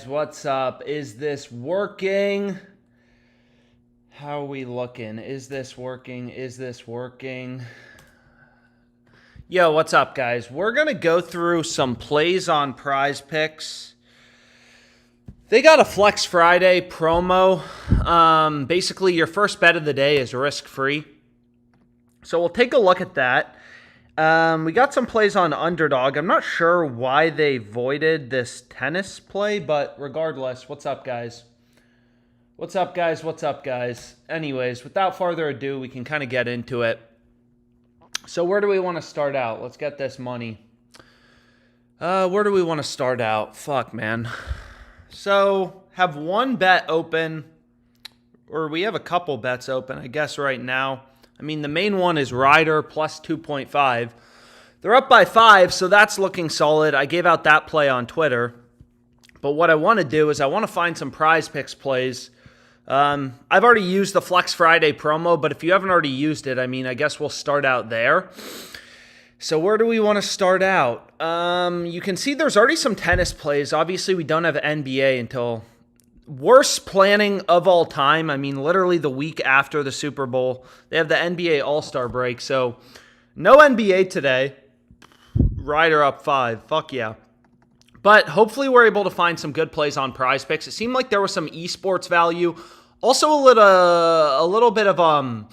What's up? Is this working? How are we looking? Is this working? Is this working? Yo, what's up, guys? We're going to go through some plays on PrizePicks. They got a Flex Friday promo. Basically, your first bet of the day is risk-free. So we'll take a look at that. We got some plays on Underdog. I'm not sure why they voided this tennis play, but regardless, what's up, guys? What's up, guys? What's up, guys? Anyways, without further ado, we can kind of get into it. So where do we want to start out? Let's get this money. Where do we want to start out? Fuck, man. So, have one bet open, or we have a couple bets open, I guess, right now. I mean, the main one is Ryder plus 2.5. They're up by 5, so that's looking solid. I gave out that play on Twitter. But what I want to do is I want to find some PrizePicks plays. I've already used the Flex Friday promo, but if you haven't already used it, I mean, I guess we'll start out there. So where do we want to start out? You can see there's already some tennis plays. Obviously, we don't have NBA until... Worst planning of all time. I mean, literally the week after the Super Bowl. They have the NBA All-Star break. So, no NBA today. Ryder up 5. Fuck yeah. But hopefully we're able to find some good plays on PrizePicks. It seemed like there was some esports value. Also a little bit of...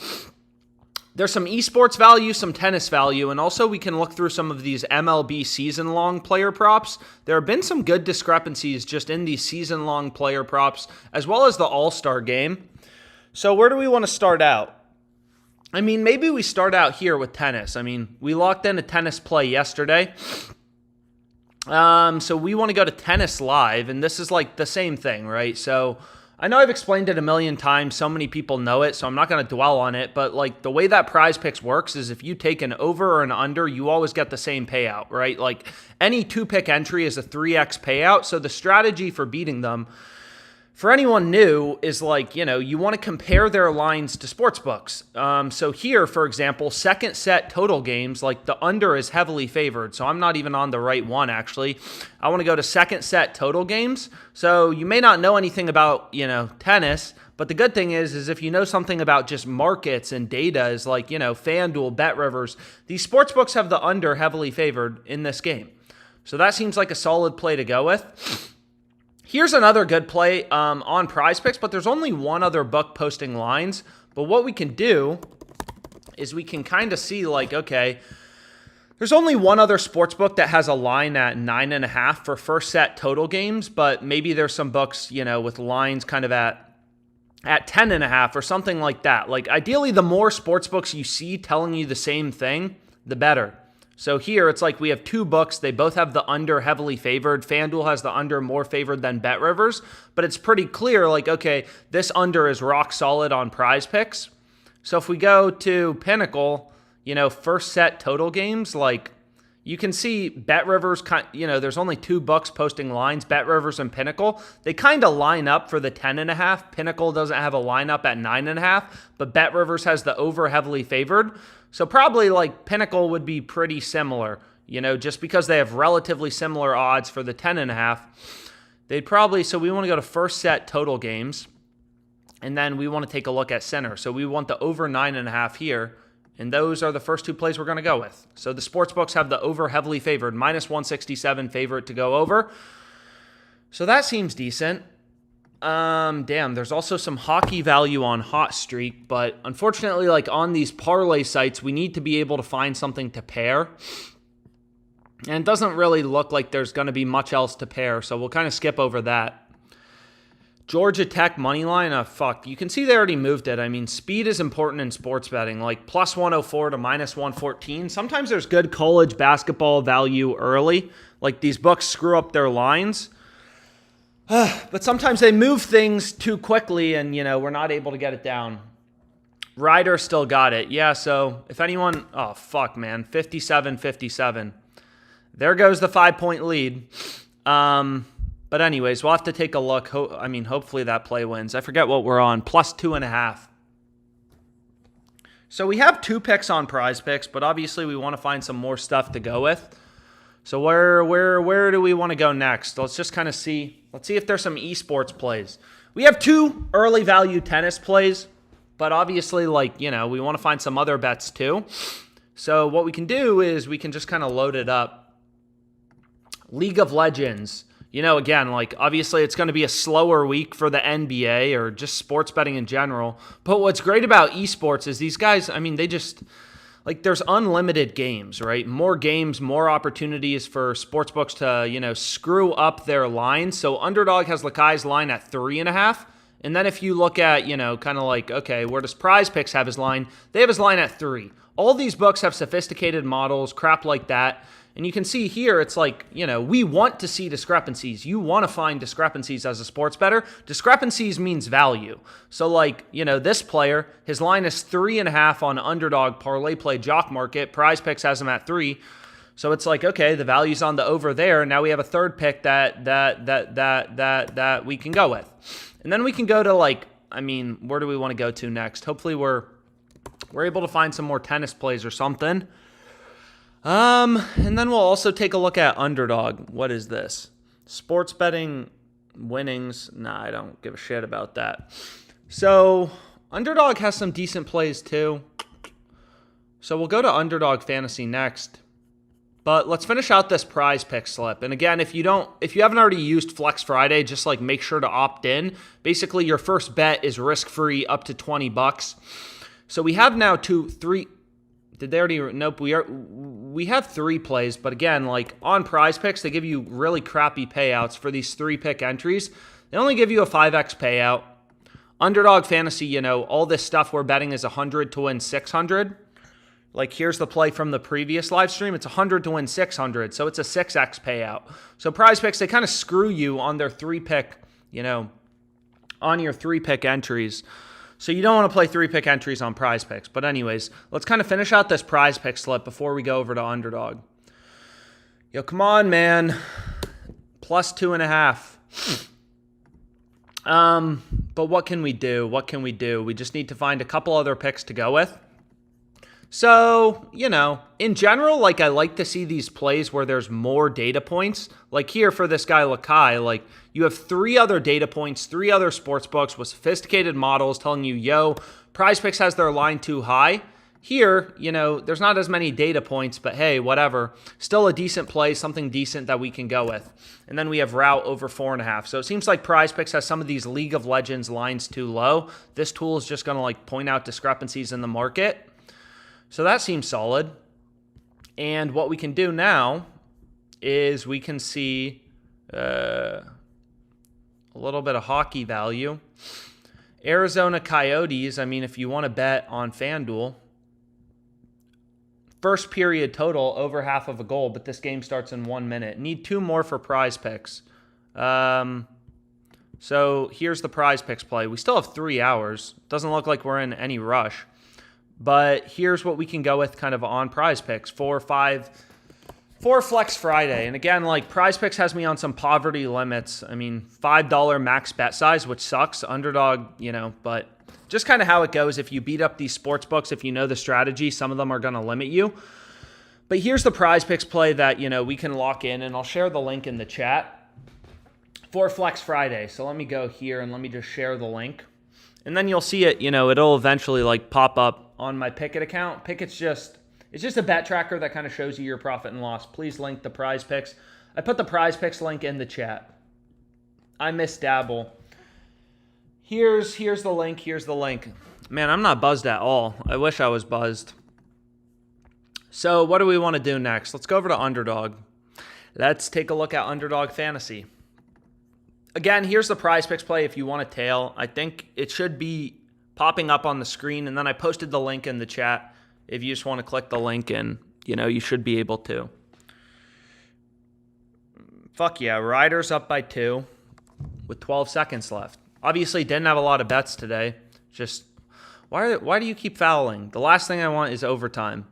There's some esports value, some tennis value, and also we can look through some of these MLB season-long player props. There have been some good discrepancies just in these season-long player props, as well as the All-Star game. So where do we want to start out? I mean, maybe we start out here with tennis. I mean, we locked in a tennis play yesterday. So we want to go to tennis live, and this is like the same thing, right? So... I know I've explained it a million times. So many people know it, so I'm not going to dwell on it. But like the way that PrizePicks works is if you take an over or an under, you always get the same payout, right? Like any 2-pick entry is a 3x payout. So the strategy for beating them, for anyone new, is like, you want to compare their lines to sports books. So here, for example, second set total games, like the under is heavily favored. So I'm not even on the right one, actually. I want to go to second set total games. So you may not know anything about, tennis, but the good thing is if you know something about just markets and data is like, FanDuel, BetRivers, these sports books have the under heavily favored in this game. So that seems like a solid play to go with. Here's another good play on PrizePicks, but there's only one other book posting lines. But what we can do is we can kind of see like, okay, there's only one other sports book that has a line at 9.5 for first set total games, but maybe there's some books, with lines kind of at 10.5 or something like that. Like ideally, the more sports books you see telling you the same thing, the better. So here, it's like we have two books. They both have the under heavily favored. FanDuel has the under more favored than BetRivers. But it's pretty clear, like, okay, this under is rock solid on PrizePicks. So if we go to Pinnacle, first set total games, like, you can see BetRivers, there's only two books posting lines, BetRivers and Pinnacle. They kind of line up for the 10.5. Pinnacle doesn't have a lineup at 9.5, but BetRivers has the over heavily favored. So probably like Pinnacle would be pretty similar, just because they have relatively similar odds for the 10.5. They'd probably, so we want to go to first set total games, and then we want to take a look at center. So we want the over 9.5 here. And those are the first two plays we're going to go with. So the sports books have the over heavily favored, minus 167 favorite to go over. So that seems decent. Damn, there's also some hockey value on Hot Streak, but unfortunately, like on these parlay sites, we need to be able to find something to pair. And it doesn't really look like there's going to be much else to pair, so we'll kind of skip over that. Georgia Tech money line, fuck. You can see they already moved it. I mean, speed is important in sports betting, like plus 104 to minus 114. Sometimes there's good college basketball value early. Like these books screw up their lines. But sometimes they move things too quickly and, we're not able to get it down. Ryder still got it. Yeah, so if anyone... Oh, fuck, man. 57-57. There goes the 5-point lead. But anyways, we'll have to take a look. Hopefully that play wins. I forget what we're on. Plus 2.5. So we have two picks on PrizePicks, but obviously we want to find some more stuff to go with. So where do we want to go next? Let's just kind of see. Let's see if there's some esports plays. We have 2 early value tennis plays, but obviously, like, you know, we want to find some other bets too. So what we can do is we can just kind of load it up. League of Legends. You know, again, like, obviously it's going to be a slower week for the NBA or just sports betting in general. But what's great about esports is these guys, I mean, they just, like, there's unlimited games, right? More games, more opportunities for sportsbooks to, you know, screw up their line. So Underdog has Lakai's line at 3.5. And then if you look at, you know, kind of like, okay, where does PrizePicks have his line? They have his line at 3. All these books have sophisticated models, crap like that. And you can see here, it's like, you know, we want to see discrepancies. You want to find discrepancies as a sports bettor. Discrepancies means value. So, like, you know, this player, his line is 3.5 on Underdog ParlayPlay Jock Market. PrizePicks has him at 3. So it's like, okay, the value's on the over there. Now we have a third pick that we can go with. And then we can go to, like, I mean, where do we want to go to next? Hopefully we're able to find some more tennis plays or something. And then we'll also take a look at Underdog. What is this? Sports betting winnings. Nah, I don't give a shit about that. So Underdog has some decent plays too. So we'll go to Underdog Fantasy next. But let's finish out this PrizePicks slip. And again, if you haven't already used Flex Friday, just like make sure to opt in. Basically, your first bet is risk-free up to $20. So we have now 3. Did they already? Nope. We have 3 plays, but again, like on PrizePicks, they give you really crappy payouts for these 3-pick entries. They only give you a 5x payout. Underdog Fantasy, you know, all this stuff we're betting is 100 to win 600. Like, here's the play from the previous live stream. It's 100 to win 600, so it's a 6x payout. So PrizePicks, they kind of screw you on their 3-pick, you know, on your 3-pick entries. So you don't want to play 3-pick entries on PrizePicks. But anyways, let's kind of finish out this PrizePick slip before we go over to Underdog. Yo, come on, man. Plus 2.5. But what can we do? What can we do? We just need to find a couple other picks to go with. So, you know, in general, like, I like to see these plays where there's more data points. Like here for this guy, Lakai, like, you have 3 other data points, 3 other sports books with sophisticated models telling you, yo, PrizePicks has their line too high. Here, you know, there's not as many data points, but hey, whatever. Still a decent play, something decent that we can go with. And then we have route over 4.5. So it seems like PrizePicks has some of these League of Legends lines too low. This tool is just going to, like, point out discrepancies in the market. So that seems solid. And what we can do now is we can see a little bit of hockey value. Arizona Coyotes, I mean, if you want to bet on FanDuel, first period total over half of a goal, but this game starts in 1 minute. Need 2 more for PrizePicks. So here's the PrizePicks play. We still have 3 hours. Doesn't look like we're in any rush. But here's what we can go with kind of on PrizePicks. 4 Flex Friday. And again, like, PrizePicks has me on some poverty limits. I mean, $5 max bet size, which sucks. Underdog, you know, but just kind of how it goes. If you beat up these sports books, if you know the strategy, some of them are going to limit you. But here's the PrizePicks play that, you know, we can lock in. And I'll share the link in the chat for Flex Friday. So let me go here and let me just share the link. And then you'll see it, you know, it'll eventually, like, pop up on my Pickett account. Pickett's just a bet tracker that kind of shows you your profit and loss. Please link the PrizePicks. I put the PrizePicks link in the chat. I miss Dabble. Here's the link. Here's the link. Man, I'm not buzzed at all. I wish I was buzzed. So what do we want to do next? Let's go over to Underdog. Let's take a look at Underdog Fantasy. Again, here's the PrizePicks play if you want to tail. I think it should be popping up on the screen, and then I posted the link in the chat. If you just want to click the link in, you know, you should be able to. Fuck yeah, Riders up by 2 with 12 seconds left. Obviously didn't have a lot of bets today. Just, why do you keep fouling? The last thing I want is overtime.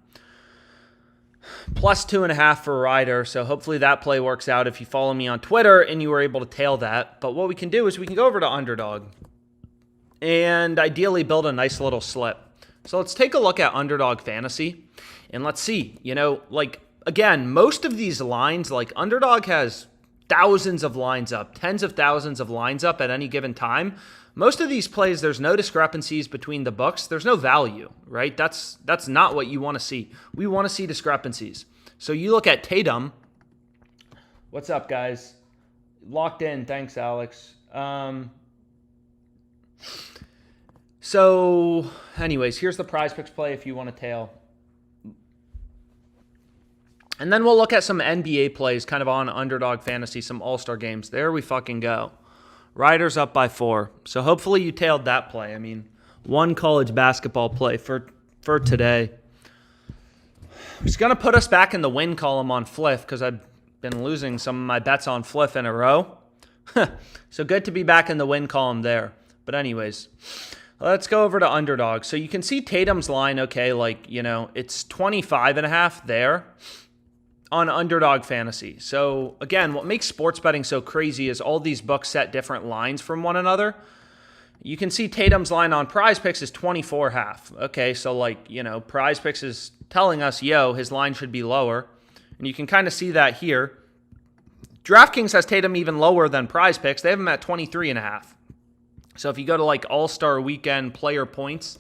Plus 2.5 for Ryder, so hopefully that play works out if you follow me on Twitter and you were able to tail that. But what we can do is we can go over to Underdog and ideally build a nice little slip. So let's take a look at Underdog Fantasy and let's see, you know, like, again, most of these lines, like Underdog has thousands of lines up, tens of thousands of lines up at any given time. Most of these plays, there's no discrepancies between the books. There's no value, right? That's not what you want to see. We want to see discrepancies. So you look at Tatum. What's up, guys? Locked in. Thanks, Alex. So anyways, here's the PrizePicks play if you want to tail. And then we'll look at some NBA plays kind of on Underdog Fantasy, some All-Star games. There we fucking go. Riders up by 4. So hopefully you tailed that play. I mean, one college basketball play for today. It's going to put us back in the win column on Fliff because I've been losing some of my bets on Fliff in a row. So good to be back in the win column there. But anyways, let's go over to Underdog. So you can see Tatum's line, okay, like, you know, it's 25.5 there on Underdog Fantasy. So again, what makes sports betting so crazy is all these books set different lines from one another. You can see Tatum's line on PrizePicks is 24.5. Okay, so like, you know, PrizePicks is telling us, yo, his line should be lower. And you can kind of see that here. DraftKings has Tatum even lower than PrizePicks. They have him at 23.5. So if you go to like All-Star Weekend player points,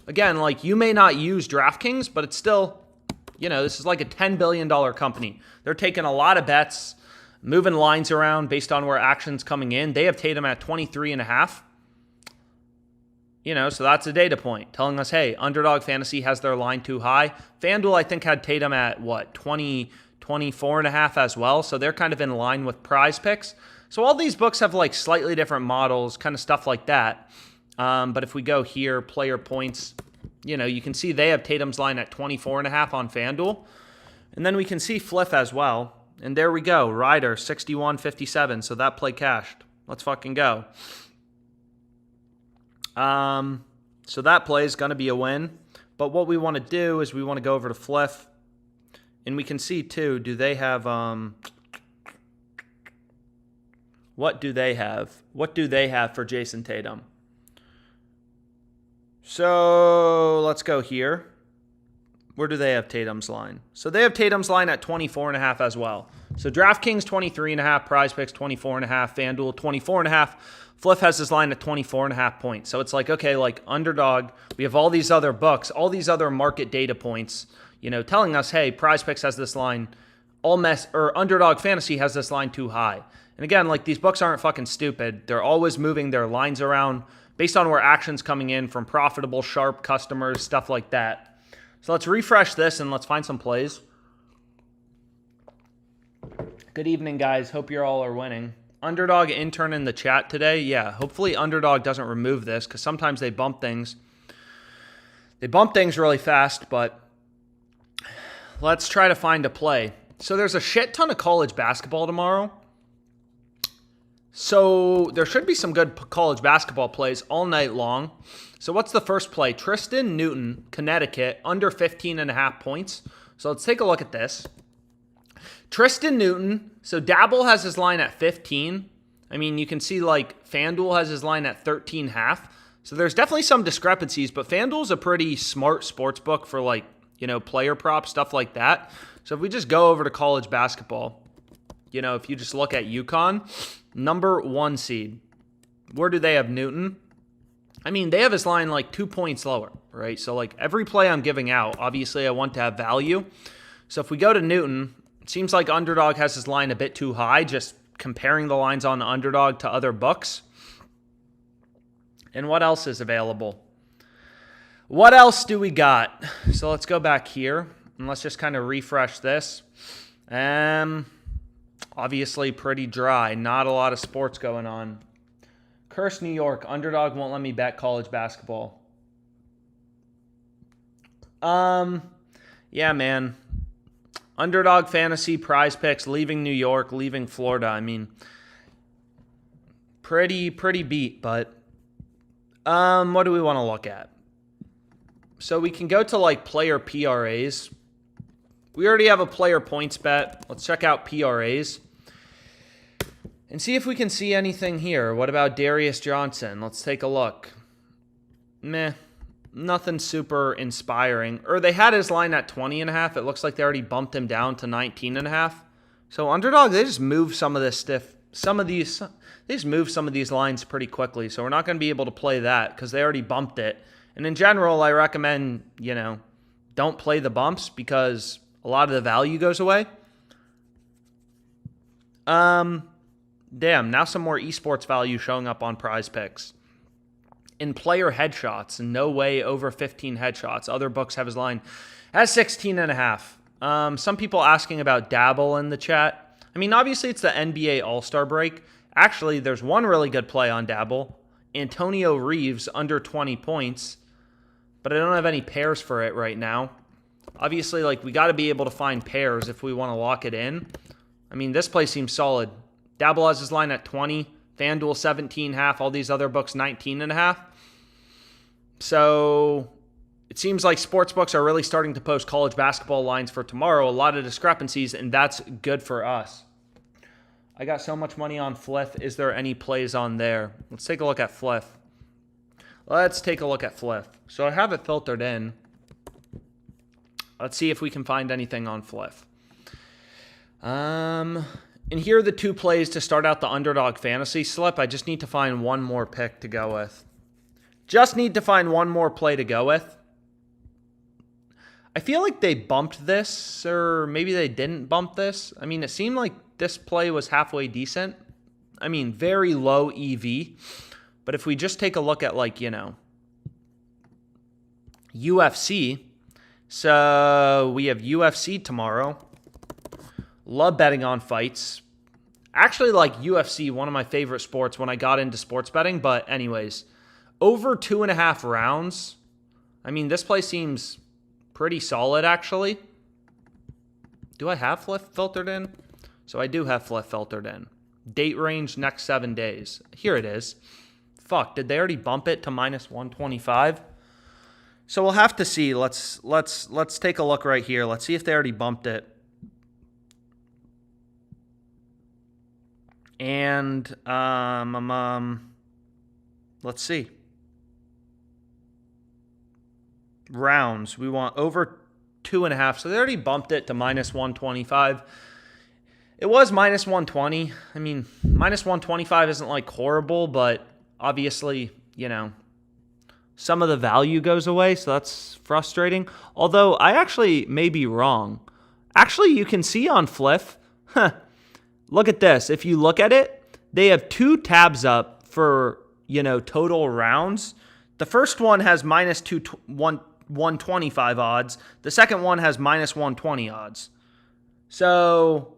again, like you may not use DraftKings, but it's still, you know, this is like a $10 billion company. They're taking a lot of bets, moving lines around based on where action's coming in. They have Tatum at 23.5. You know, so that's a data point telling us, hey, Underdog Fantasy has their line too high. FanDuel, I think, had Tatum at, 24.5 as well. So they're kind of in line with PrizePicks. So all these books have like slightly different models, kind of stuff like that. But if we go here, player points, you know, you can see they have Tatum's line at 24.5 on FanDuel. And then we can see Fliff as well. And there we go, Ryder, 61.57. So that play cashed. Let's fucking go. So that play is going to be a win. But what we want to do is we want to go over to Fliff. And we can see, too, do they have... What do they have? What do they have for Jason Tatum? So let's go here. Where do they have Tatum's line? So they have Tatum's line at 24.5 as well. So DraftKings 23.5, PrizePicks 24.5, FanDuel 24.5. Fliff has his line at 24.5 points. So it's like, okay, like Underdog, we have all these other books, all these other market data points, you know, telling us, hey, PrizePicks has this line or Underdog Fantasy has this line too high. And again, like these books aren't fucking stupid. They're always moving their lines around based on where action's coming in from profitable, sharp customers, stuff like that. So let's refresh this and let's find some plays. Good evening, guys. Hope you all are winning. Underdog intern in the chat today. Yeah, hopefully Underdog doesn't remove this because sometimes they bump things. They bump things really fast, but let's try to find a play. So there's a shit ton of college basketball tomorrow. So there should be some good college basketball plays all night long. So what's the first play? Tristan Newton, Connecticut, under 15.5 points. So let's take a look at this. Tristan Newton, so Dabble has his line at 15. I mean, you can see like FanDuel has his line at 13.5. So there's definitely some discrepancies, but FanDuel's a pretty smart sports book for like, you know, player props, stuff like that. So if we just go over to college basketball, you know, if you just look at UConn, number 1 seed, where do they have Newton? I mean, they have his line like 2 points lower, right? So like every play I'm giving out, obviously I want to have value. So if we go to Newton, it seems like Underdog has his line a bit too high, just comparing the lines on Underdog to other books. And what else is available? What else do we got? So let's go back here and let's just kind of refresh this. Obviously pretty dry. Not a lot of sports going on. Curse New York. Underdog won't let me bet college basketball. Yeah, man. Underdog Fantasy, PrizePicks, leaving New York, leaving Florida. I mean, pretty beat, but what do we want to look at? So we can go to like player PRAs. We already have a player points bet. Let's check out PRAs and see if we can see anything here. What about Darius Johnson? Let's take a look. Meh. nothing super inspiring. Or they had his line at 20.5. It looks like they already bumped him down to 19.5. So Underdog, they just move some of this they just move some of these lines pretty quickly. So we're not going to be able to play that because they already bumped it. And in general, I recommend, don't play the bumps because a lot of the value goes away. Now some more esports value showing up on PrizePicks. In player headshots, no way over 15 headshots. Other books have his line at 16.5. Some people asking about Dabble in the chat. I mean, obviously it's the NBA All-Star break. Actually, there's one really good play on Dabble. Antonio Reeves under 20 points. But I don't have any pairs for it right now. Obviously, we got to be able to find pairs if we want to lock it in. I mean, this play seems solid. Dabble has his line at 20. FanDuel 17.5. All these other books 19.5. So it seems like sportsbooks are really starting to post college basketball lines for tomorrow. A lot of discrepancies, and that's good for us. I got so much money on Fliff. Is there any plays on there? Let's take a look at Fliff. So I have it filtered in. Let's see if we can find anything on Fliff. And here are the two plays to start out the Underdog Fantasy slip. I just need to find one more pick to go with. Just need to find one more play to go with. I feel like they bumped this, or maybe they didn't bump this. I mean, it seemed like this play was halfway decent. I mean, very low EV. But if we just take a look at, UFC. So we have UFC tomorrow. Love betting on fights. Actually, UFC, one of my favorite sports when I got into sports betting. But anyways, over 2.5 rounds. I mean, this play seems pretty solid, actually. Do I have Fliff filtered in? So I do have Fliff filtered in. Date range next 7 days. Here it is. Fuck, did they already bump it to minus 125? So we'll have to see. Let's take a look right here. Let's see if they already bumped it. And let's see. Rounds. We want over 2.5. So they already bumped it to minus 125. It was minus 120. I mean, minus 125 isn't horrible, but obviously, some of the value goes away, so that's frustrating. Although I actually may be wrong. Actually, you can see on Fliff, look at this. If you look at it, they have two tabs up for, total rounds. The first one has minus 125 odds. The second one has minus 120 odds. So,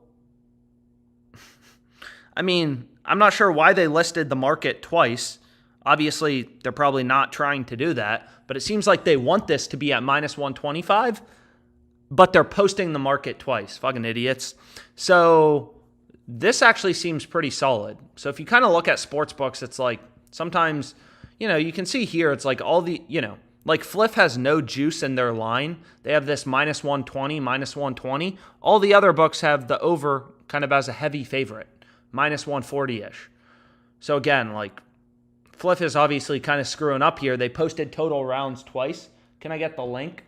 I mean, I'm not sure why they listed the market twice. Obviously, they're probably not trying to do that, but it seems like they want this to be at minus 125, but they're posting the market twice. Fucking idiots. So this actually seems pretty solid. So if you kind of look at sports books, it's sometimes, you can see here, it's all the, Fliff has no juice in their line. They have this minus 120, minus 120. All the other books have the over kind of as a heavy favorite, minus 140-ish. So again, Fliff is obviously kind of screwing up here. They posted total rounds twice. Can I get the link?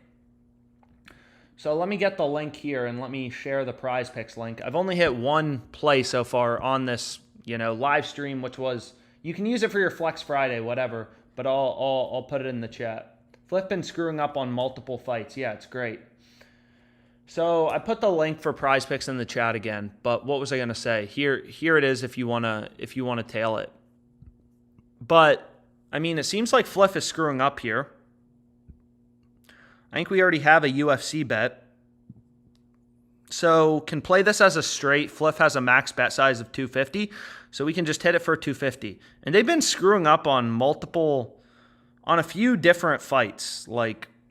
So let me get the link here and let me share the PrizePicks link. I've only hit one play so far on this, live stream, which was, you can use it for your Flex Friday, whatever, but I'll put it in the chat. Fliff been screwing up on multiple fights. Yeah, it's great. So I put the link for PrizePicks in the chat again, but what was I going to say? Here it is if you want to tail it. But I mean, it seems like Fliff is screwing up here. I think we already have a UFC bet. So can play this as a straight. Fliff has a max bet size of 250. So we can just hit it for 250. And they've been screwing up on a few different fights.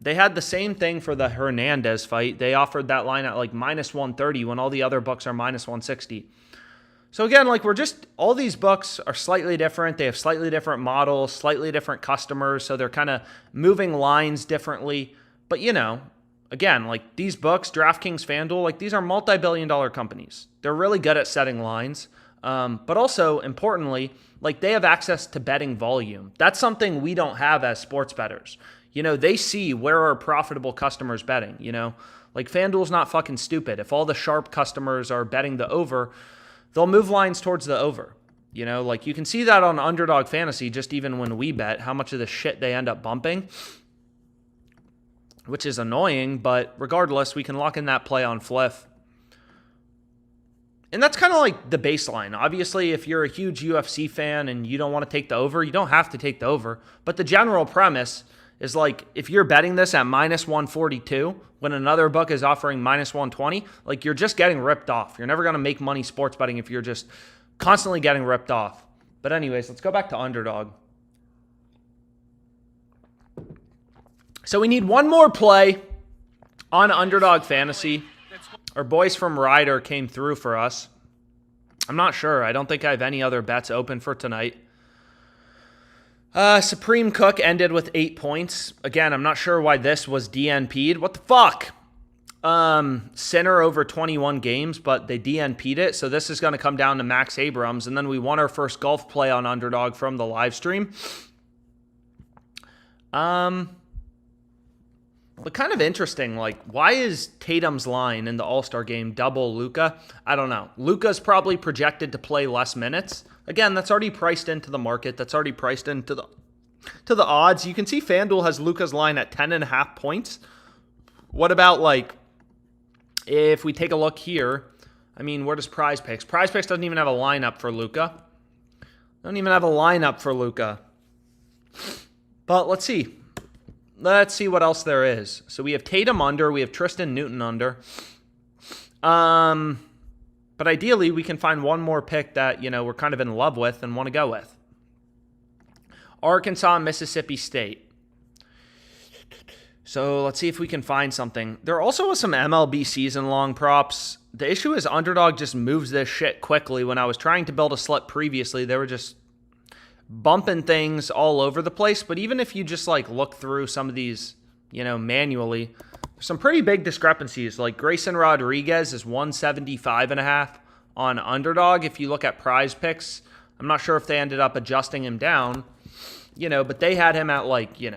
They had the same thing for the Hernandez fight. They offered that line at minus 130 when all the other books are minus 160. So again, all these books are slightly different. They have slightly different models, slightly different customers. So they're kind of moving lines differently. But, again, these books, DraftKings, FanDuel, these are multi-billion-dollar companies. They're really good at setting lines. But also, importantly, they have access to betting volume. That's something we don't have as sports bettors. they see where are profitable customers betting, Like FanDuel's not fucking stupid. If all the sharp customers are betting the over, they'll move lines towards the over. Like you can see that on Underdog Fantasy, just even when we bet, how much of the shit they end up bumping, which is annoying, but regardless, we can lock in that play on Fliff. And that's kind of like the baseline. Obviously, if you're a huge UFC fan and you don't want to take the over, you don't have to take the over. But the general premise is like, if you're betting this at minus 142 when another book is offering minus 120, like you're just getting ripped off. You're never going to make money sports betting if you're just constantly getting ripped off. But anyways, let's go back to Underdog. So we need one more play on Underdog Fantasy. Our boys from Ryder came through for us. I'm not sure. I don't think I have any other bets open for tonight. Supreme Cook ended with 8 points. Again, I'm not sure why this was DNP'd. What the fuck? Sinner over 21 games, but they DNP'd it. So this is going to come down to Max Abrams. And then we won our first golf play on Underdog from the live stream. But kind of interesting, like, why is Tatum's line in the All-Star game double Luka? I don't know. Luka's probably projected to play less minutes. Again, that's already priced into the market. That's already priced into the odds. You can see FanDuel has Luka's line at 10.5 points. What about, like, if we take a look here? I mean, where does PrizePicks? PrizePicks doesn't even have a lineup for Luka. Don't even have a lineup for Luka. But let's see. Let's see what else there is. So we have Tatum under. We have Tristan Newton under. But ideally, we can find one more pick that, we're kind of in love with and want to go with. Arkansas, Mississippi State. So let's see if we can find something. There also was some MLB season-long props. The issue is Underdog just moves this shit quickly. When I was trying to build a slip previously, they were just bumping things all over the place. But even if you just like look through some of these, manually, there's some pretty big discrepancies. Like Grayson Rodriguez is 175.5 on Underdog. If you look at PrizePicks, I'm not sure if they ended up adjusting him down, but they had him at like, they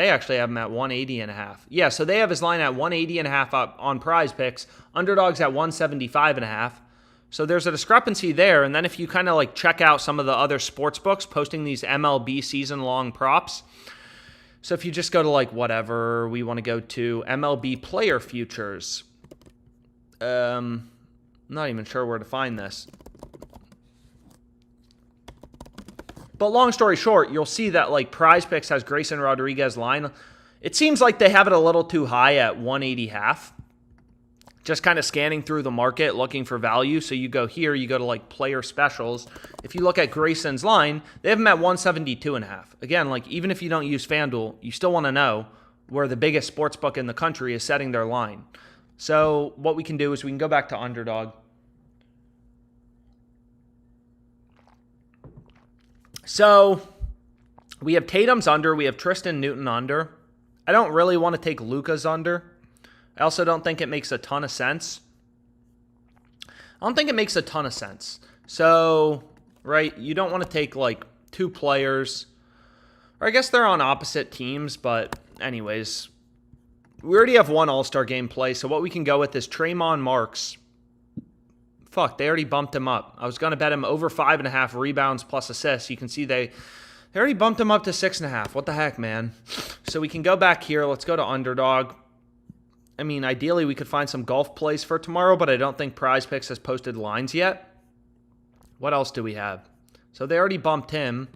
actually have him at 180.5. Yeah, so they have his line at 180.5 up on PrizePicks. Underdog's at 175.5. So there's a discrepancy there. And then if you kind of like check out some of the other sports books posting these MLB season-long props. So if you just go to like whatever, we want to go to MLB player futures. I'm not even sure where to find this. But long story short, you'll see that like PrizePicks has Grayson Rodriguez line. It seems like they have it a little too high at 180.5. Just kind of scanning through the market, looking for value. So you go here, you go to like player specials. If you look at Grayson's line, they have him at 172.5. Again, like even if you don't use FanDuel, you still want to know where the biggest sports book in the country is setting their line. So what we can do is we can go back to Underdog. So we have Tatum's under. We have Tristan Newton under. I don't really want to take Luka's under. I also don't think it makes a ton of sense. So, right, you don't want to take like two players. Or I guess they're on opposite teams, but anyways. We already have one All-Star game play, so what we can go with is Trayvon Marks. Fuck, they already bumped him up. I was going to bet him over 5.5 rebounds plus assists. You can see they already bumped him up to 6.5. What the heck, man? So we can go back here. Let's go to Underdog. I mean, ideally, we could find some golf plays for tomorrow, but I don't think PrizePicks has posted lines yet. What else do we have? So they already bumped him.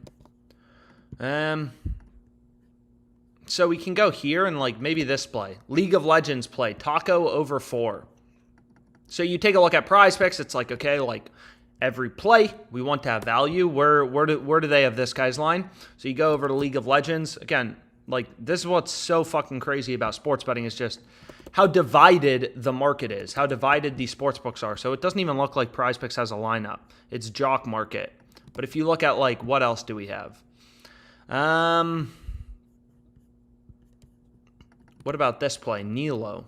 So we can go here and like maybe this play. League of Legends play. Taco over 4. So you take a look at PrizePicks. It's like, okay, like every play, we want to have value. Where do they have this guy's line? So you go over to League of Legends. Again, like this is what's so fucking crazy about sports betting is just how divided the market is, how divided these sports books are. So it doesn't even look like PrizePicks has a lineup. It's jock market. But if you look at like, what else do we have? What about this play? Nilo.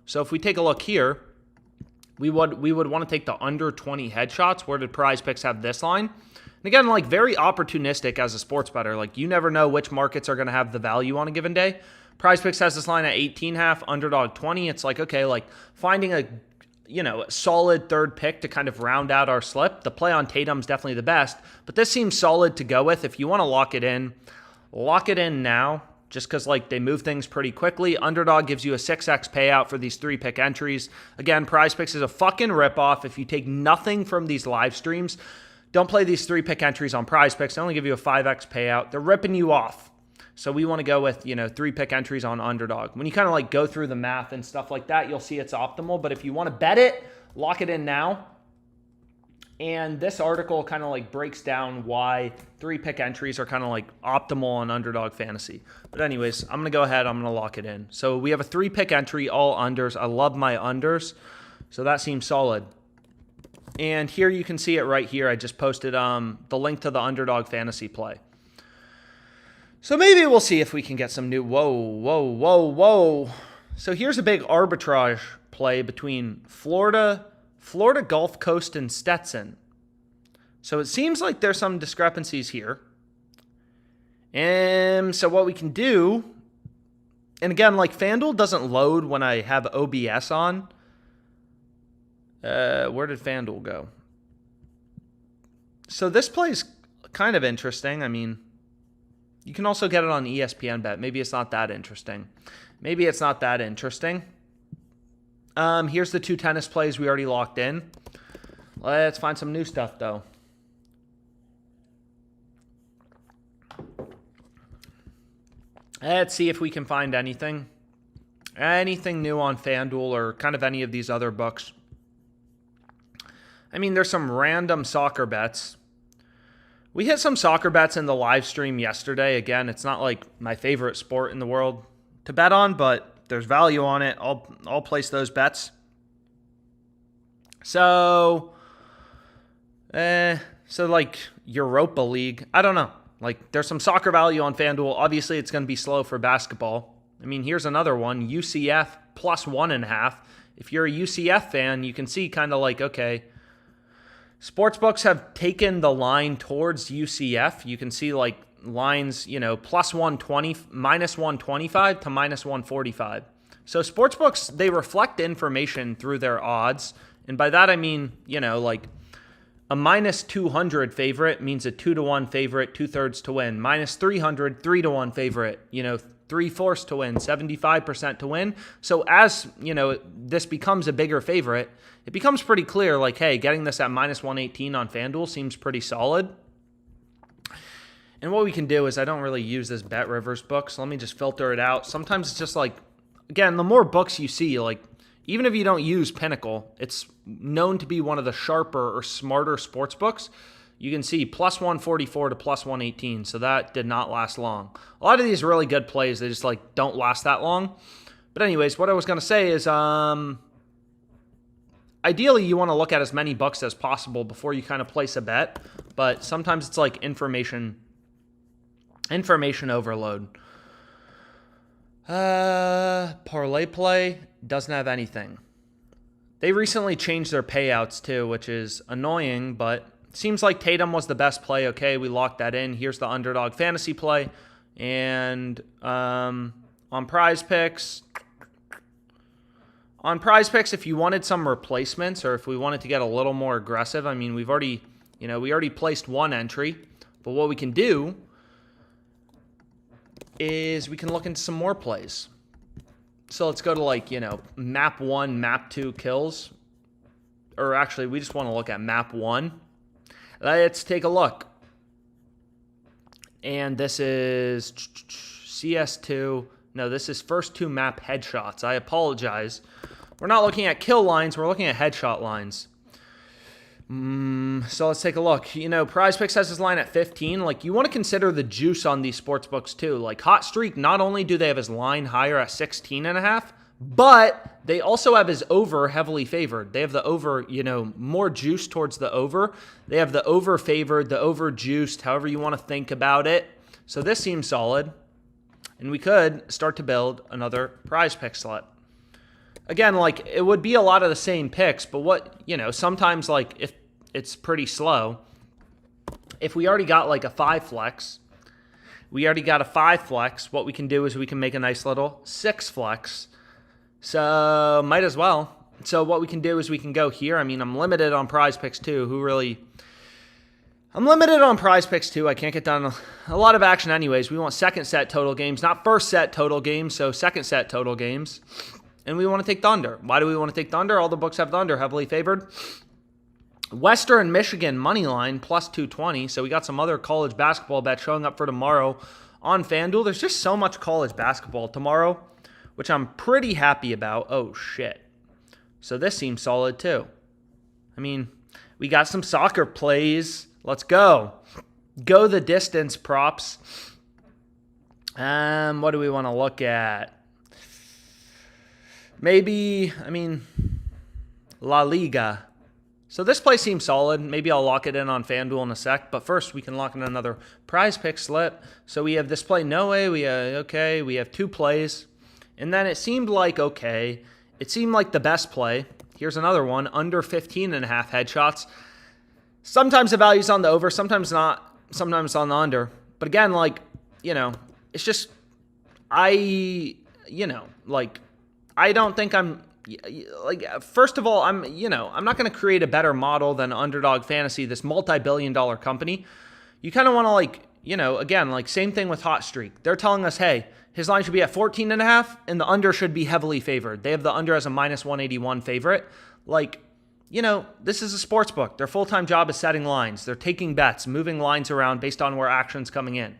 So if we take a look here, we would want to take the under 20 headshots. Where did PrizePicks have this line? And again, like very opportunistic as a sports bettor. Like you never know which markets are going to have the value on a given day. PrizePicks has this line at 18.5, Underdog 20. It's like, okay, like finding a solid third pick to kind of round out our slip. The play on Tatum's definitely the best, but this seems solid to go with. If you want to lock it in now, just because like they move things pretty quickly. Underdog gives you a 6x payout for these 3-pick entries. Again, PrizePicks is a fucking ripoff. If you take nothing from these live streams, don't play these 3-pick entries on PrizePicks. They only give you a 5x payout. They're ripping you off. So we want to go with, 3-pick entries on Underdog. When you kind of like go through the math and stuff like that, you'll see it's optimal. But if you want to bet it, lock it in now. And this article kind of like breaks down why 3-pick entries are kind of like optimal on Underdog Fantasy. But anyways, I'm going to go ahead. I'm going to lock it in. So we have a 3-pick entry, all unders. I love my unders. So that seems solid. And here you can see it right here. I just posted the link to the Underdog Fantasy play. So maybe we'll see if we can get some new... Whoa. So here's a big arbitrage play between Florida Gulf Coast, and Stetson. So it seems like there's some discrepancies here. And so what we can do... And again, like FanDuel doesn't load when I have OBS on. Where did FanDuel go? So this play's kind of interesting. I mean... You can also get it on ESPN Bet. Maybe it's not that interesting. Here's the 2 tennis plays we already locked in. Let's find some new stuff, though. Let's see if we can find anything. Anything new on FanDuel or kind of any of these other books. I mean, there's some random soccer bets. We hit some soccer bets in the live stream yesterday. Again, it's not like my favorite sport in the world to bet on, but there's value on it. I'll place those bets. So like Europa League, I don't know. Like there's some soccer value on FanDuel. Obviously, it's going to be slow for basketball. I mean, here's another one, UCF plus 1.5. If you're a UCF fan, you can see kind of like, okay, sportsbooks have taken the line towards UCF. You can see like lines, plus 120, minus 125 to minus 145. So sportsbooks, they reflect information through their odds. And by that, I mean, like a minus 200 favorite means a 2-to-1 favorite, 2/3 to win. Minus 300, 3-to-1 favorite, 3/4 to win, 75% to win. So as, this becomes a bigger favorite, it becomes pretty clear, like, hey, getting this at minus 118 on FanDuel seems pretty solid. And what we can do is I don't really use this Bet Rivers book, so let me just filter it out. Sometimes it's just like, again, the more books you see, like, even if you don't use Pinnacle, it's known to be one of the sharper or smarter sports books. You can see plus 144 to plus 118, so that did not last long. A lot of these really good plays, they just like don't last that long. But anyways, what I was going to say is ideally you want to look at as many books as possible before you kind of place a bet, but sometimes it's like information overload. ParlayPlay doesn't have anything. They recently changed their payouts too, which is annoying, but seems like Tatum was the best play. Okay, we locked that in. Here's the Underdog Fantasy play. And on PrizePicks, if you wanted some replacements or if we wanted to get a little more aggressive, I mean, we already placed one entry. But what we can do is we can look into some more plays. So let's go to like, map 1, map 2 kills. Or actually, we just want to look at map 1. Let's take a look. And this is CS2. No, this is first 2 map headshots. I apologize. We're not looking at kill lines. We're looking at headshot lines. So let's take a look. PrizePicks has his line at 15. Like, you want to consider the juice on these sports books too. Like, Hot Streak, not only do they have his line higher at 16.5, but they also have his over heavily favored. They have the over, more juice towards the over. They have the over favored, the over juiced, however you want to think about it. So this seems solid. And we could start to build another PrizePick slot. Again, like, it would be a lot of the same picks, but sometimes, like, if it's pretty slow, if we already got like a 5 flex, what we can do is we can make a nice little 6 flex. So might as well. So what we can do is we can go here. I mean, I'm limited on PrizePicks too. I'm limited on PrizePicks too. I can't get done a lot of action anyways. We want second set total games, not first set total games. So second set total games. And we want to take the under. Why do we want to take the under? All the books have the under, heavily favored. Western Michigan money line plus 220. So we got some other college basketball bets showing up for tomorrow on FanDuel. There's just so much college basketball tomorrow, which I'm pretty happy about. Oh, shit. So this seems solid too. I mean, we got some soccer plays. Let's go. Go the distance props. What do we want to look at? Maybe, La Liga. So this play seems solid. Maybe I'll lock it in on FanDuel in a sec. But first, we can lock in another PrizePicks slip. So we have this play, no way. We have 2 plays. And then it seemed like, okay. It seemed like the best play. Here's another one, under 15.5 headshots. Sometimes the value's on the over, sometimes not. Sometimes on the under. But again, it's just, I don't think I'm, first of all, I'm not going to create a better model than Underdog Fantasy, this multi-billion-dollar company. You kind of want to again, same thing with Hot Streak. They're telling us, hey, his line should be at 14.5, and the under should be heavily favored. They have the under as a minus 181 favorite. This is a sports book. Their full-time job is setting lines. They're taking bets, moving lines around based on where action's coming in.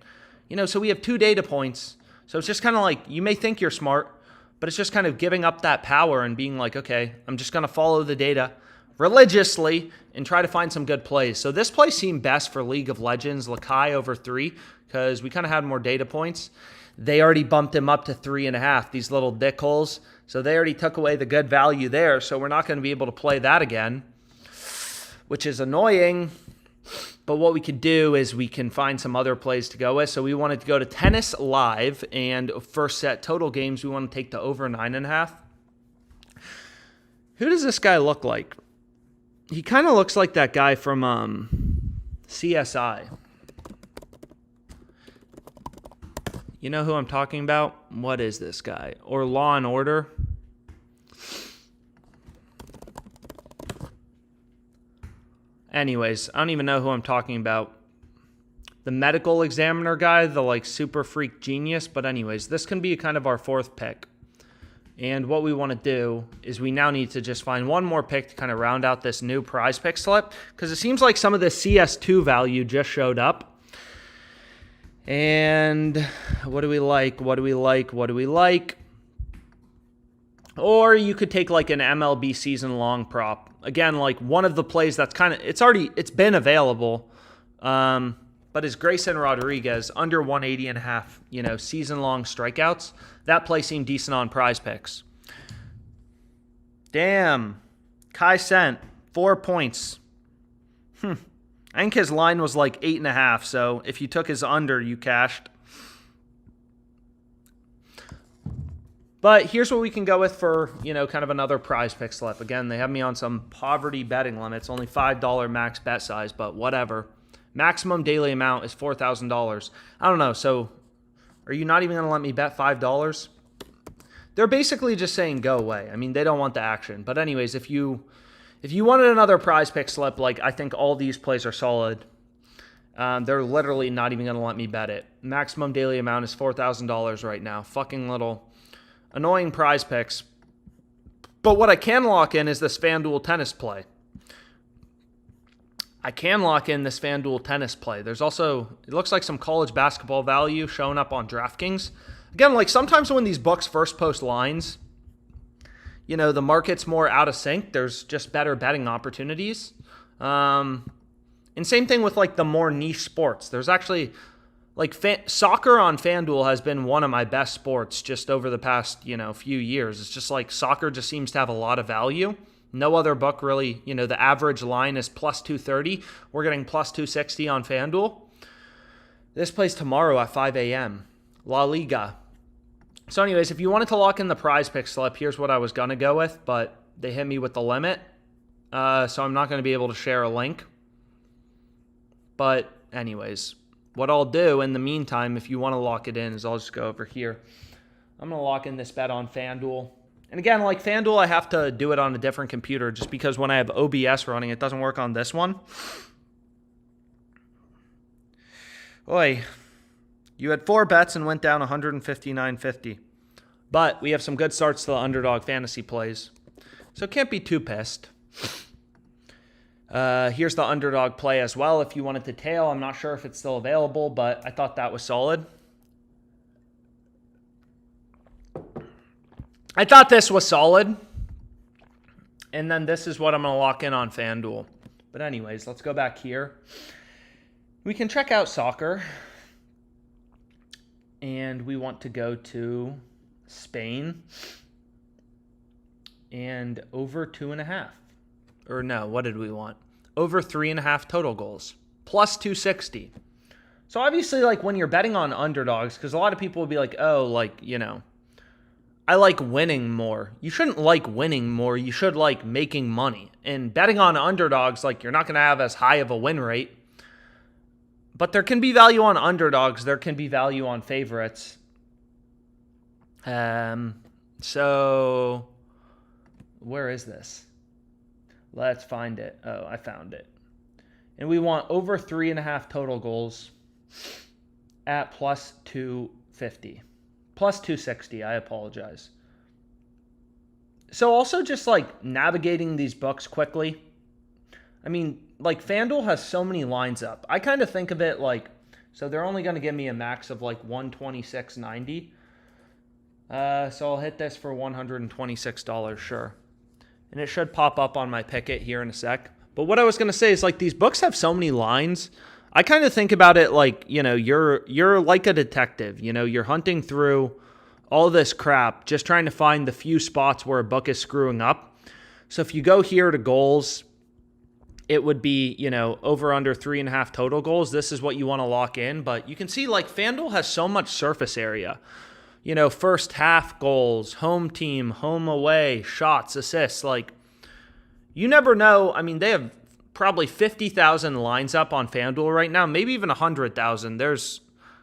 So we have 2 data points. So it's just kind of you may think you're smart, but it's just kind of giving up that power and being like, okay, I'm just going to follow the data religiously and try to find some good plays. So this play seemed best for League of Legends, Lakai over 3, because we kind of had more data points. They already bumped him up to 3.5, these little dickholes. So they already took away the good value there. So we're not going to be able to play that again, which is annoying. But what we could do is we can find some other plays to go with. So we wanted to go to tennis live and first set total games. We want to take the over 9.5. Who does this guy look like? He kind of looks like that guy from CSI. You know who I'm talking about? What is this guy? Or Law and Order? Anyways, I don't even know who I'm talking about. The medical examiner guy, the super freak genius. But anyways, this can be kind of our 4th pick. And what we want to do is we now need to just find one more pick to kind of round out this new PrizePicks slip. Because it seems like some of the CS2 value just showed up. And what do we like? Or you could take an MLB season long prop. Again, one of the plays that's it's been available. But is Grayson Rodriguez under 180.5, season long strikeouts? That play seemed decent on PrizePicks. Damn. Kai Sent, 4 points. I think his line was 8.5, so if you took his under, you cashed. But here's what we can go with for, kind of another PrizePicks slip. Again, they have me on some poverty betting limits, only $5 max bet size, but whatever. Maximum daily amount is $4,000. I don't know, so are you not even going to let me bet $5? They're basically just saying go away. They don't want the action. But anyways, if you wanted another PrizePicks slip, I think all these plays are solid. They're literally not even going to let me bet it. Maximum daily amount is $4,000 right now. Fucking little annoying PrizePicks. But what I can lock in is this FanDuel tennis play. There's also, it looks like some college basketball value showing up on DraftKings. Again, sometimes when these books first post lines, the market's more out of sync. There's just better betting opportunities. And same thing with the more niche sports. There's actually soccer on FanDuel has been one of my best sports just over the past, few years. It's just soccer just seems to have a lot of value. No other book really, the average line is plus 230. We're getting plus 260 on FanDuel. This plays tomorrow at 5 a.m. La Liga. So anyways, if you wanted to lock in the PrizePicks slip, here's what I was going to go with, but they hit me with the limit. So I'm not going to be able to share a link. But anyways, what I'll do in the meantime, if you want to lock it in, is I'll just go over here. I'm going to lock in this bet on FanDuel. And again, like FanDuel, I have to do it on a different computer just because when I have OBS running, it doesn't work on this one. Oi, you had 4 bets and went down 159.50. But we have some good starts to the Underdog Fantasy plays. So can't be too pissed. Here's the Underdog play as well. If you wanted to tail, I'm not sure if it's still available, but I thought that was solid. I thought this was solid. And then this is what I'm going to lock in on FanDuel. But anyways, let's go back here. We can check out soccer. And we want to go to Spain. And over 2.5. Or no, what did we want? Over 3.5 total goals. Plus 260. So obviously, like when you're betting on underdogs, because a lot of people will be like, oh, like, you know, I like winning more. You shouldn't like winning more. You should like making money. And betting on underdogs, like you're not going to have as high of a win rate. But there can be value on underdogs. There can be value on favorites. So where is this? Let's find it. Oh, I found it. And we want over 3.5 total goals at plus 250. Plus 260, I apologize. So also just like navigating these books quickly. I mean, like FanDuel has so many lines up. I kind of think of it like, so they're only going to give me a max of like 126.90. So I'll hit this for $126, sure. And it should pop up on my picket here in a sec. But what I was going to say is like these books have so many lines. I kind of think about it like, you know, you're like a detective. You know, you're hunting through all this crap, just trying to find the few spots where a book is screwing up. So if you go here to goals, it would be, you know, over under 3.5 total goals. This is what you want to lock in. But you can see like FanDuel has so much surface area. You know, first half goals, home team, home away, shots, assists. Like, you never know. I mean, they have probably 50,000 lines up on FanDuel right now, maybe even 100,000. There's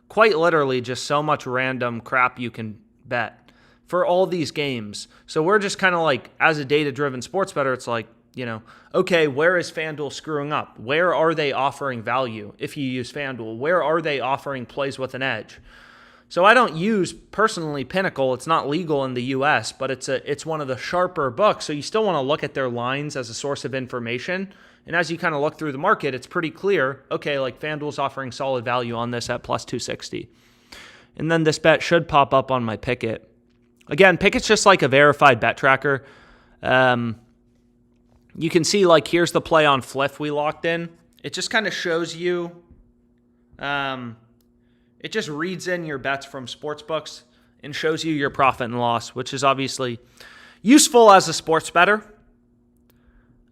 quite literally just so much random crap you can bet for all these games. So we're just kind of like, as a data-driven sports bettor, it's like, you know, okay, where is FanDuel screwing up? Where are they offering value if you use FanDuel? Where are they offering plays with an edge? So I don't use, personally, Pinnacle. It's not legal in the U.S., but it's one of the sharper books. So you still want to look at their lines as a source of information. And as you kind of look through the market, it's pretty clear, okay, like FanDuel's offering solid value on this at plus 260. And then this bet should pop up on my Picket. Again, Picket's just like a verified bet tracker. You can see, like, here's the play on Fliff we locked in. It just kind of shows you, it just reads in your bets from sportsbooks and shows you your profit and loss, which is obviously useful as a sports bettor.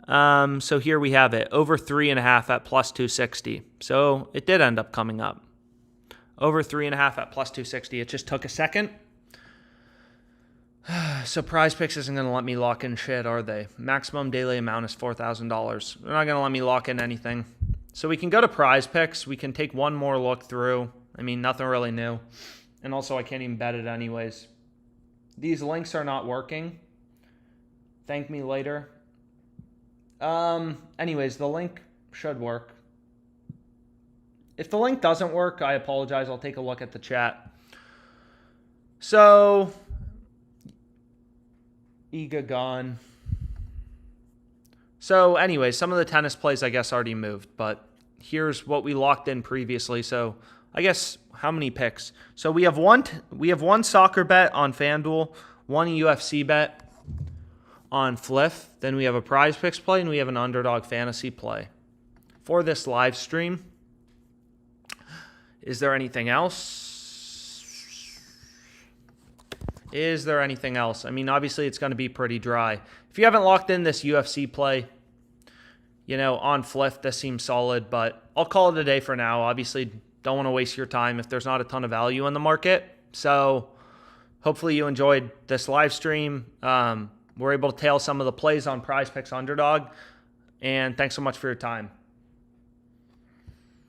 So here we have it, over 3.5 at plus 260. So it did end up coming up. Over 3.5 at plus 260. It just took a second. So PrizePicks isn't going to let me lock in shit, are they? Maximum daily amount is $4,000. They're not going to let me lock in anything. So we can go to PrizePicks. We can take one more look through. I mean, nothing really new. And also, I can't even bet it anyways. These links are not working. Thank me later. Anyways, the link should work. If the link doesn't work, I apologize. I'll take a look at the chat. So, Iga gone. So, anyways, some of the tennis plays, I guess, already moved. But here's what we locked in previously. So, I guess, how many picks? So, we have one soccer bet on FanDuel, one UFC bet on Fliff. Then we have a PrizePicks play, and we have an Underdog Fantasy play. For this live stream, is there anything else? Is there anything else? I mean, obviously, it's going to be pretty dry. If you haven't locked in this UFC play, you know, on Fliff, this seems solid, but I'll call it a day for now. Obviously, don't want to waste your time if there's not a ton of value in the market. So hopefully you enjoyed this live stream. We're able to tail some of the plays on PrizePicks Underdog. And thanks so much for your time.